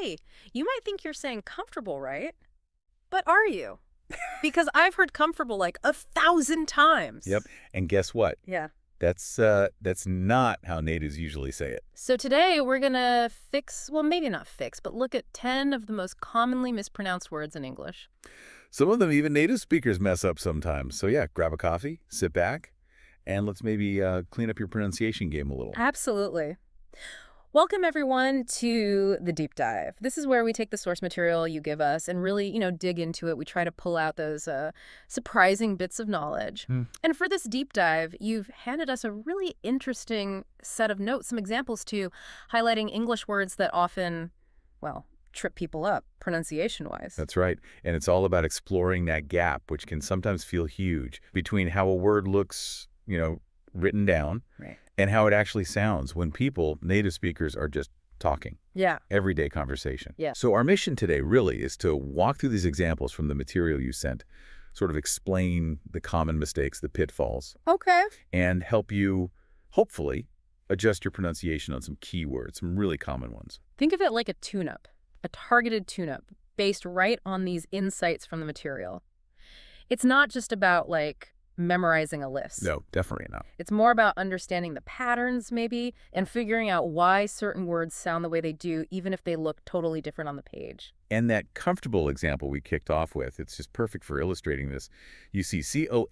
hey, you might think you're saying comfortable, right? But are you? Because I've heard comfortable like 1,000 times. Yep. And guess what? Yeah. That's not how natives usually say it. So today we're going to maybe not fix, but look at 10 of the most commonly mispronounced words in English. Some of them even native speakers mess up sometimes. So yeah, grab a coffee, sit back, and let's maybe clean up your pronunciation game a little. Absolutely. Welcome, everyone, to the deep dive. This is where we take the source material you give us and really, dig into it. We try to pull out those surprising bits of knowledge. And for this deep dive, you've handed us a really interesting set of notes, some examples too, highlighting English words that often, trip people up pronunciation-wise. That's right. And it's all about exploring that gap, which can sometimes feel huge, between how a word looks, written down, right, and how it actually sounds when people, native speakers, are just talking. Yeah. Everyday conversation. Yeah. So our mission today really is to walk through these examples from the material you sent, sort of explain the common mistakes, the pitfalls. Okay. And help you, hopefully, adjust your pronunciation on some key words, some really common ones. Think of it like a tune-up, a targeted tune-up, based right on these insights from the material. It's not just about, memorizing a list. No, definitely not. It's more about understanding the patterns, maybe, and figuring out why certain words sound the way they do, even if they look totally different on the page. And that comfortable example we kicked off with, it's just perfect for illustrating this. You see comfortable.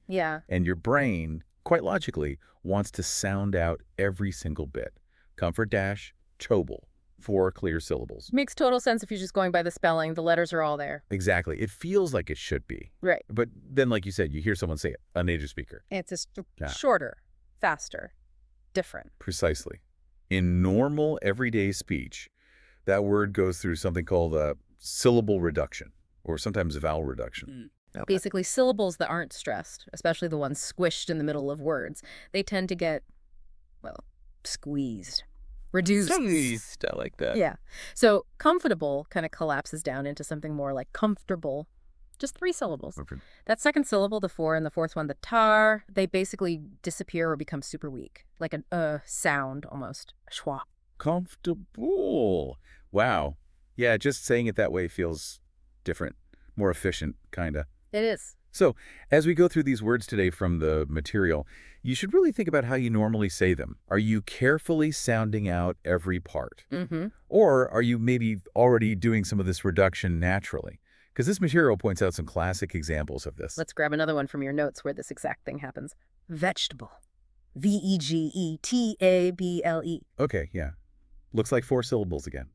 Yeah. And your brain, quite logically, wants to sound out every single bit. Comfort-chobal. 4 clear syllables. Makes total sense if you're just going by the spelling. The letters are all there. Exactly. It feels like it should be. Right. But then, like you said, you hear someone say it, a native speaker. It's just shorter, faster, different. Precisely. In normal, everyday speech, that word goes through something called a syllable reduction, or sometimes vowel reduction. Okay. Basically, syllables that aren't stressed, especially the ones squished in the middle of words, they tend to get, squeezed. Reduced. I like that. Yeah. So comfortable kind of collapses down into something more like comfortable. Just 3 syllables. That second syllable, the 4, and the fourth one, the tar, they basically disappear or become super weak. Like a sound almost. Schwa. Comfortable. Wow. Yeah, just saying it that way feels different, more efficient, kind of. It is. So, as we go through these words today from the material, you should really think about how you normally say them. Are you carefully sounding out every part? Mm-hmm. Or are you maybe already doing some of this reduction naturally? Because this material points out some classic examples of this. Let's grab another one from your notes where this exact thing happens. Vegetable. V-E-G-E-T-A-B-L-E. Okay, yeah. Looks like 4 syllables again.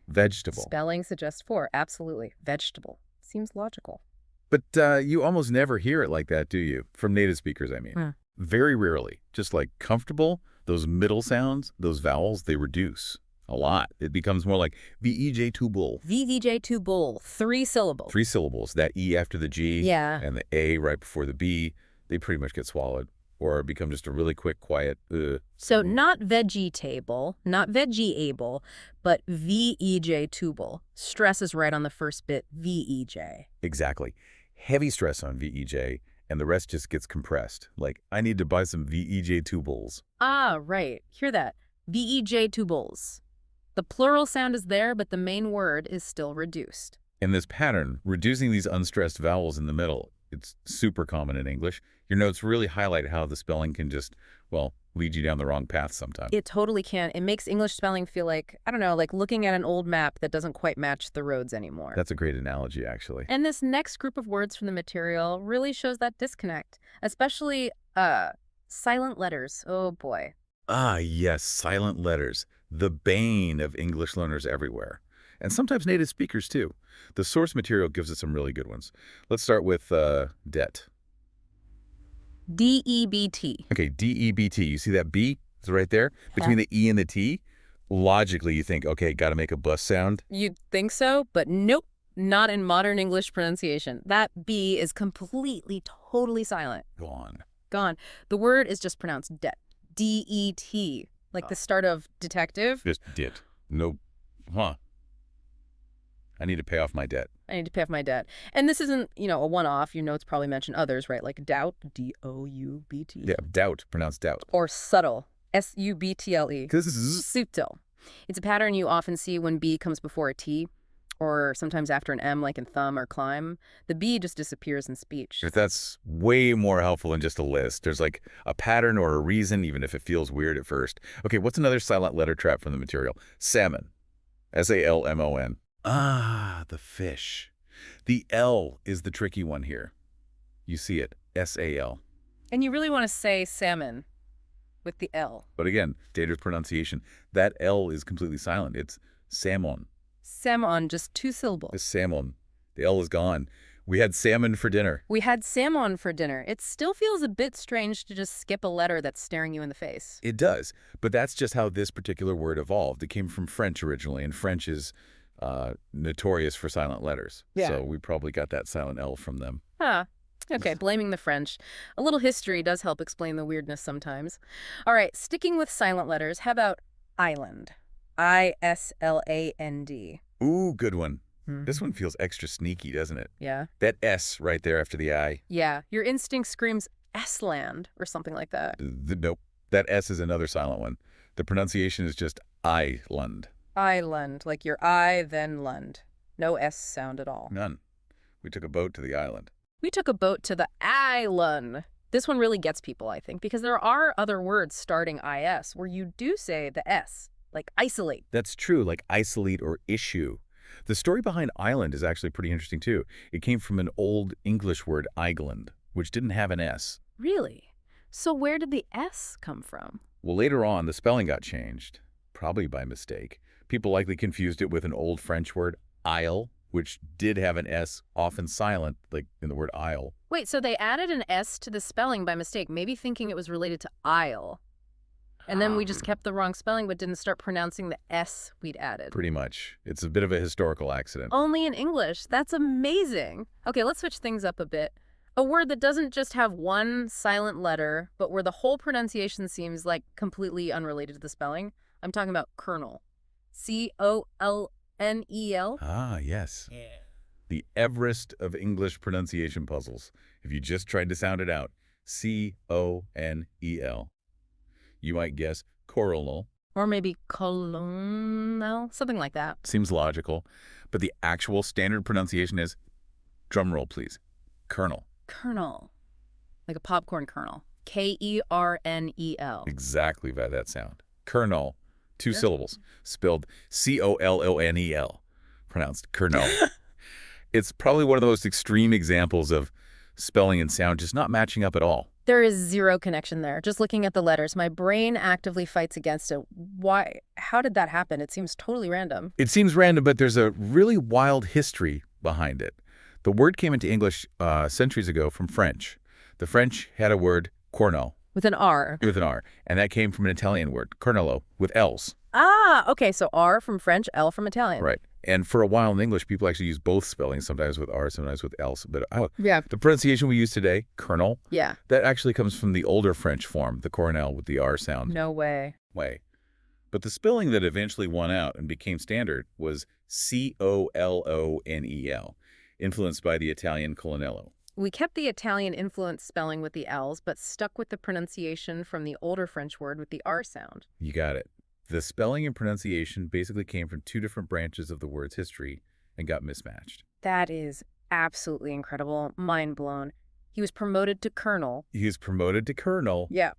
Vegetable. Spelling suggests 4. Absolutely. Vegetable. Seems logical. But you almost never hear it like that, do you? From native speakers, I mean. Very rarely. Just like comfortable, those middle sounds, those vowels, they reduce a lot. It becomes more like V-E-J-2-bull. V-E-J-2-bull. 3 syllables. 3 syllables. That E after the G and the A right before the B, they pretty much get swallowed or become just a really quick, quiet So not vegetable, not veggie-able, but V-E-J-2-bull. Stress is right on the first bit, V-E-J. Exactly. Heavy stress on V-E-J, and the rest just gets compressed. Like, I need to buy some V-E-J-2-bulls. Ah, right. Hear that. V-E-J-2-bulls. The plural sound is there, but the main word is still reduced. In this pattern, reducing these unstressed vowels in the middle, it's super common in English. Your notes really highlight how the spelling can just, lead you down the wrong path sometimes. It totally can. It makes English spelling feel like, like looking at an old map that doesn't quite match the roads anymore. That's a great analogy, actually. And this next group of words from the material really shows that disconnect, especially silent letters. Oh, boy. Ah, yes, silent letters. The bane of English learners everywhere. And sometimes native speakers, too. The source material gives us some really good ones. Let's start with debt. D-E-B-T. Okay, D-E-B-T. You see that B? It's right there between the E and the T. Logically, you think, okay, got to make a bus sound. You'd think so, but nope, not in modern English pronunciation. That B is completely, totally silent. Gone. Gone. The word is just pronounced debt. D-E-T. Like the start of detective. Just dit. No. Huh. I need to pay off my debt. I need to pay off my debt. And this isn't, a one-off. Your notes probably mention others, right? Like doubt, D-O-U-B-T. Yeah, doubt, pronounced doubt. Or subtle, S-U-B-T-L-E. This is Subtle. It's a pattern you often see when B comes before a T, or sometimes after an M, like in thumb or climb. The B just disappears in speech. If that's way more helpful than just a list. There's like a pattern or a reason, even if it feels weird at first. Okay, what's another silent letter trap from the material? Salmon. S-A-L-M-O-N. Ah, the fish. The L is the tricky one here. You see it, S-A-L. And you really want to say salmon with the L. But again, dangerous pronunciation. That L is completely silent. It's salmon. Salmon, just 2 syllables. The salmon. The L is gone. We had salmon for dinner. We had salmon for dinner. It still feels a bit strange to just skip a letter that's staring you in the face. It does, but that's just how this particular word evolved. It came from French originally, and French is notorious for silent letters. Yeah. So we probably got that silent L from them. Huh. Okay, blaming the French. A little history does help explain the weirdness sometimes. All right, sticking with silent letters, how about island? I-S-L-A-N-D. Ooh, good one. This one feels extra sneaky, doesn't it? Yeah. That S right there after the I. Yeah, your instinct screams S-land or something like that. Nope. That S is another silent one. The pronunciation is just island. Island, like your I, then lund. No S sound at all. None. We took a boat to the island. We took a boat to the island. This one really gets people, I think, because there are other words starting IS where you do say the S, like isolate. That's true, like isolate or issue. The story behind island is actually pretty interesting, too. It came from an old English word, Eigland, which didn't have an S. Really? So where did the S come from? Well, later on, the spelling got changed, probably by mistake. People likely confused it with an old French word, isle, which did have an S, often silent, like in the word aisle. Wait, so they added an S to the spelling by mistake, maybe thinking it was related to aisle. And then we just kept the wrong spelling but didn't start pronouncing the S we'd added. Pretty much. It's a bit of a historical accident. Only in English. That's amazing. Okay, let's switch things up a bit. A word that doesn't just have one silent letter, but where the whole pronunciation seems like completely unrelated to the spelling. I'm talking about kernel. C-O-L-N-E-L. Ah, yes. Yeah. The Everest of English pronunciation puzzles. If you just tried to sound it out, C-O-N-E-L. You might guess coronal. Or maybe colonel, something like that. Seems logical. But the actual standard pronunciation is, drumroll please, kernel. Kernel. Like a popcorn kernel. K-E-R-N-E-L. Exactly by that sound. Kernel. 2 syllables. Spelled C-O-L-O-N-E-L. Pronounced kernel. It's probably one of the most extreme examples of spelling and sound just not matching up at all. There is zero connection there. Just looking at the letters, my brain actively fights against it. Why? How did that happen? It seems totally random. It seems random, but there's a really wild history behind it. The word came into English centuries ago from French. The French had a word, cornel. With an R. With an R. And that came from an Italian word, cornello, with L's. Ah, okay. So R from French, L from Italian. Right. And for a while in English, people actually use both spellings, sometimes with R, sometimes with L. But yeah. The pronunciation we use today, kernel, yeah, that actually comes from the older French form, the coronel with the R sound. No way. But the spelling that eventually won out and became standard was C-O-L-O-N-E-L, influenced by the Italian colonnello. We kept the Italian influence spelling with the L's, but stuck with the pronunciation from the older French word with the R sound. You got it. The spelling and pronunciation basically came from 2 different branches of the word's history and got mismatched. That is absolutely incredible. Mind blown. He was promoted to colonel. He was promoted to colonel. Yeah.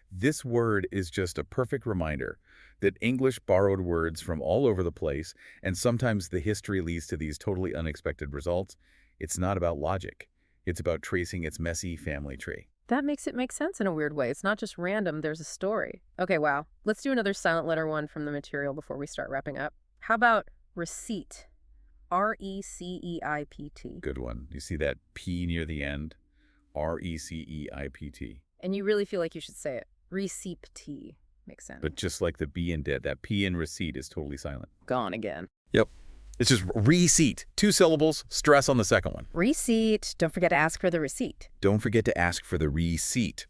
This word is just a perfect reminder that English borrowed words from all over the place, and sometimes the history leads to these totally unexpected results. It's not about logic. It's about tracing its messy family tree. That makes it make sense in a weird way. It's not just random, there's a story. Okay, wow. Let's do another silent letter one from the material before we start wrapping up. How about receipt? R-E-C-E-I-P-T. Good one. You see that P near the end? R-E-C-E-I-P-T. And you really feel like you should say it. Receipt. Makes sense. But just like the B in dead, that P in receipt is totally silent. Gone again. Yep. It's just receipt. 2 syllables, stress on the second one. Receipt. Don't forget to ask for the receipt. Don't forget to ask for the receipt.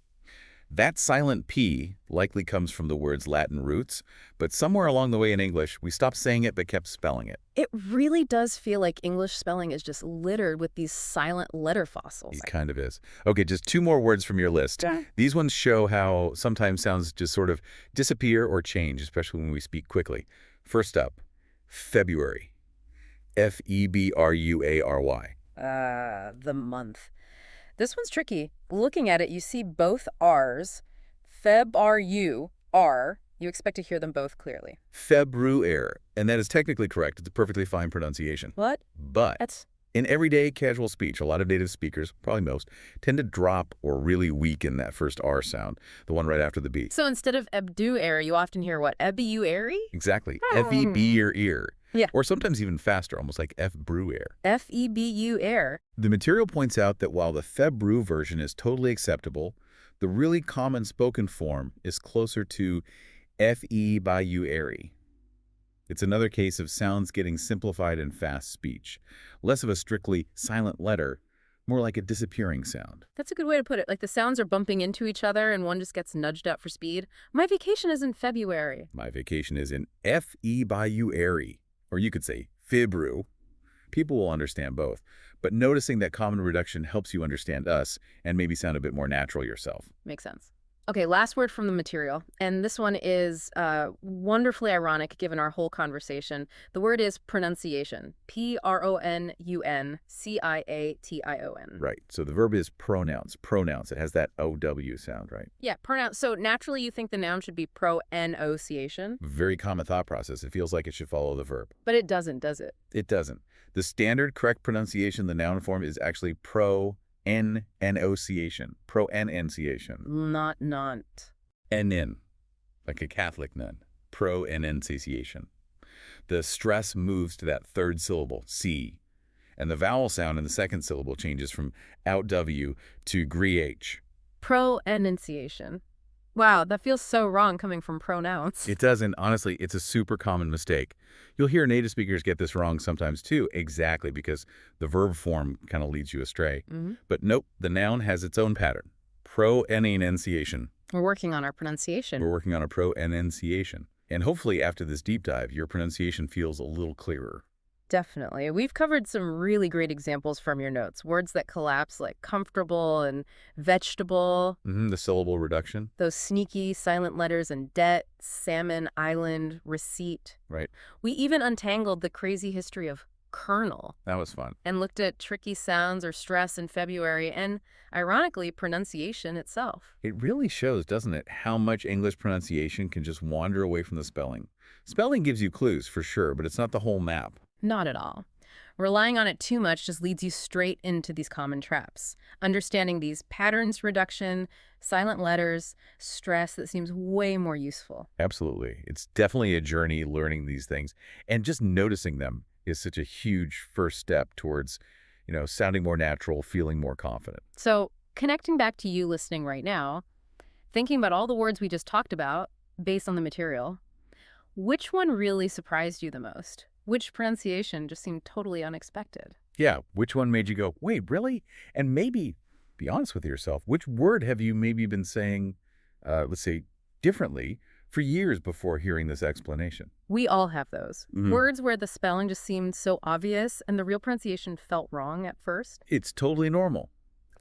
That silent P likely comes from the word's Latin roots, but somewhere along the way in English, we stopped saying it but kept spelling it. It really does feel like English spelling is just littered with these silent letter fossils. It kind of is. Okay, just 2 more words from your list. Yeah. These ones show how sometimes sounds just sort of disappear or change, especially when we speak quickly. First up, February. February. The month. This one's tricky. Looking at it, you see both R's. Feb, R-U, R. You expect to hear them both clearly. February. And that is technically correct. It's a perfectly fine pronunciation. What? But That's... in everyday casual speech, a lot of native speakers, probably most, tend to drop or really weaken that first R sound, the one right after the B. So instead of ebdu-airy, you often hear what? Ebu-airy? Exactly. F-E-B-R-ear. Yeah. Or sometimes even faster, almost like F-brew-air. F-E-B-U-air. The material points out that while the Febrew version is totally acceptable, the really common spoken form is closer to F-E-B-U-airy. It's another case of sounds getting simplified in fast speech. Less of a strictly silent letter, more like a disappearing sound. That's a good way to put it. Like the sounds are bumping into each other and one just gets nudged up for speed. My vacation is in February. My vacation is in F-E-B-U-airy. Or you could say Fibru. People will understand both, but noticing that common reduction helps you understand us and maybe sound a bit more natural yourself. Makes sense. Okay, last word from the material, and this one is wonderfully ironic given our whole conversation. The word is pronunciation. P-R-O-N-U-N-C-I-A-T-I-O-N. Right, so the verb is pronounce. Pronounce. It has that O-W sound, right? Yeah, pronounce. So naturally you think the noun should be pro-N-O-C-ation. Very common thought process. It feels like it should follow the verb. But it doesn't, does it? It doesn't. The standard correct pronunciation, the noun form, is actually pro-N-N-O-C-ation. Pro-N-N-C-ation. Not. N-N, like a Catholic nun. Pro-N-N-C-ation. The stress moves to that third syllable, C, and the vowel sound in the second syllable changes from out W to gre-H. Pro-enunciation. Wow, that feels so wrong coming from pronouns. It doesn't. Honestly, it's a super common mistake. You'll hear native speakers get this wrong sometimes too, exactly because the verb form kind of leads you astray. But nope, the noun has its own pattern. Pro-enunciation. We're working on our pronunciation. We're working on a pro-enunciation. And hopefully after this deep dive, your pronunciation feels a little clearer. Definitely. We've covered some really great examples from your notes. Words that collapse like comfortable and vegetable. The syllable reduction. Those sneaky silent letters and debt, salmon, island, receipt. Right. We even untangled the crazy history of kernel. That was fun. And looked at tricky sounds or stress in February and, ironically, pronunciation itself. It really shows, doesn't it, how much English pronunciation can just wander away from the spelling. Spelling gives you clues, for sure, but it's not the whole map. Not at all. Relying on it too much just leads you straight into these common traps. Understanding these patterns reduction, silent letters, stress, that seems way more useful. Absolutely. It's definitely a journey learning these things. And just noticing them is such a huge first step towards, sounding more natural, feeling more confident. So connecting back to you listening right now, thinking about all the words we just talked about based on the material, which one really surprised you the most? Which pronunciation just seemed totally unexpected? Yeah, which one made you go, wait, really? And maybe, be honest with yourself, which word have you maybe been saying, let's say, differently for years before hearing this explanation? We all have those. Words where the spelling just seemed so obvious and the real pronunciation felt wrong at first. It's totally normal.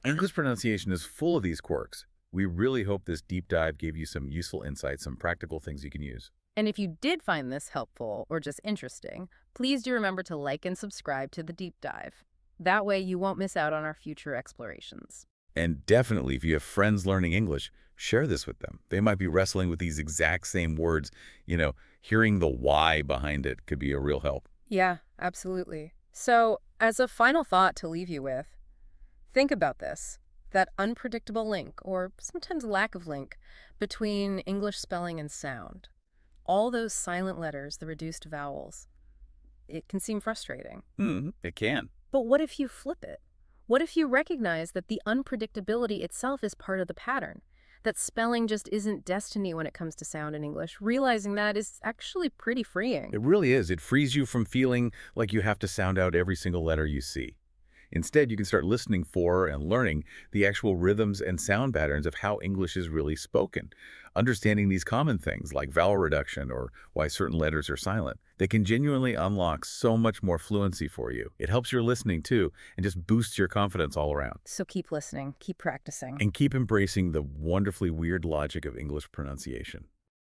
English pronunciation is full of these quirks. We really hope this deep dive gave you some useful insights, some practical things you can use. And if you did find this helpful or just interesting, please do remember to like and subscribe to the deep dive. That way you won't miss out on our future explorations. And definitely, if you have friends learning English, share this with them. They might be wrestling with these exact same words. Hearing the why behind it could be a real help. Yeah, absolutely. So, as a final thought to leave you with, think about this. That unpredictable link, or sometimes lack of link, between English spelling and sound. All those silent letters, the reduced vowels. It can seem frustrating. It can. But what if you flip it? What if you recognize that the unpredictability itself is part of the pattern? That spelling just isn't destiny when it comes to sound in English. Realizing that is actually pretty freeing. It really is. It frees you from feeling like you have to sound out every single letter you see. Instead, you can start listening for and learning the actual rhythms and sound patterns of how English is really spoken. Understanding these common things like vowel reduction or why certain letters are silent, they can genuinely unlock so much more fluency for you. It helps your listening too and just boosts your confidence all around. So keep listening, keep practicing. And keep embracing the wonderfully weird logic of English pronunciation.